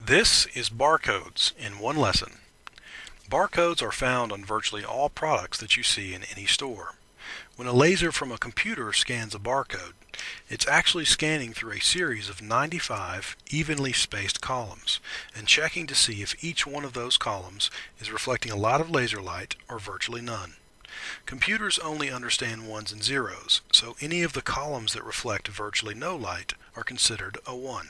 This is barcodes in one lesson. Barcodes are found on virtually all products that you see in any store. When a laser from a computer scans a barcode, it's actually scanning through a series of 95 evenly spaced columns and checking to see if each one of those columns is reflecting a lot of laser light or virtually none. Computers only understand ones and zeros, so any of the columns that reflect virtually no light are considered a 1.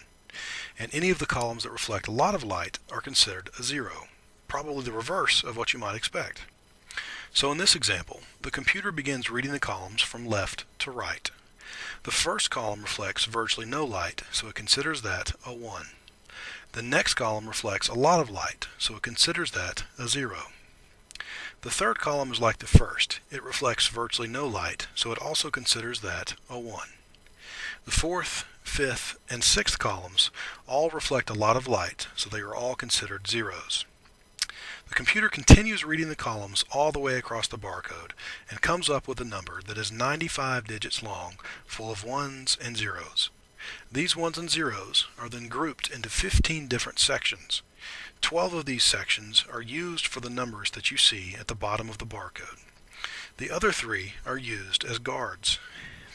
And any of the columns that reflect a lot of light are considered a 0, probably the reverse of what you might expect. So in this example, the computer begins reading the columns from left to right. The first column reflects virtually no light, so it considers that a 1. The next column reflects a lot of light, so it considers that a 0. The third column is like the first. It reflects virtually no light, so it also considers that a 1. The fourth, fifth, and sixth columns all reflect a lot of light, so they are all considered zeros. The computer continues reading the columns all the way across the barcode and comes up with a number that is 95 digits long, full of ones and zeros. These ones and zeros are then grouped into 15 different sections. 12 of these sections are used for the numbers that you see at the bottom of the barcode. The other 3 are used as guards.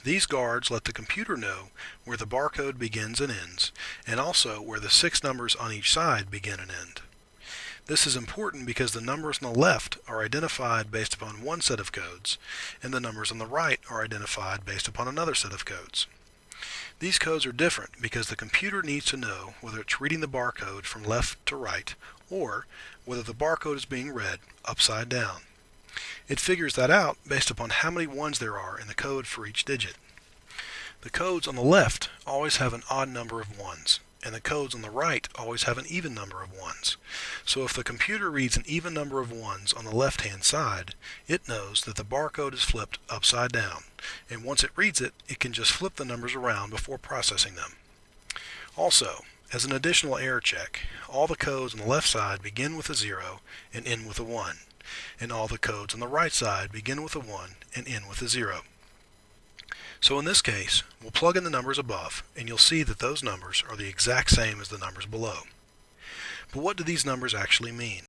These guards let the computer know where the barcode begins and ends, and also where the 6 numbers on each side begin and end. This is important because the numbers on the left are identified based upon one set of codes, and the numbers on the right are identified based upon another set of codes. These codes are different because the computer needs to know whether it's reading the barcode from left to right, or whether the barcode is being read upside down. It figures that out based upon how many ones there are in the code for each digit. The codes on the left always have an odd number of ones, and the codes on the right always have an even number of ones. So if the computer reads an even number of ones on the left-hand side, it knows that the barcode is flipped upside down, and once it reads it, it can just flip the numbers around before processing them. Also, as an additional error check, all the codes on the left side begin with a 0 and end with a 1, and all the codes on the right side begin with a 1 and end with a 0. So in this case, we'll plug in the numbers above, and you'll see that those numbers are the exact same as the numbers below. But what do these numbers actually mean?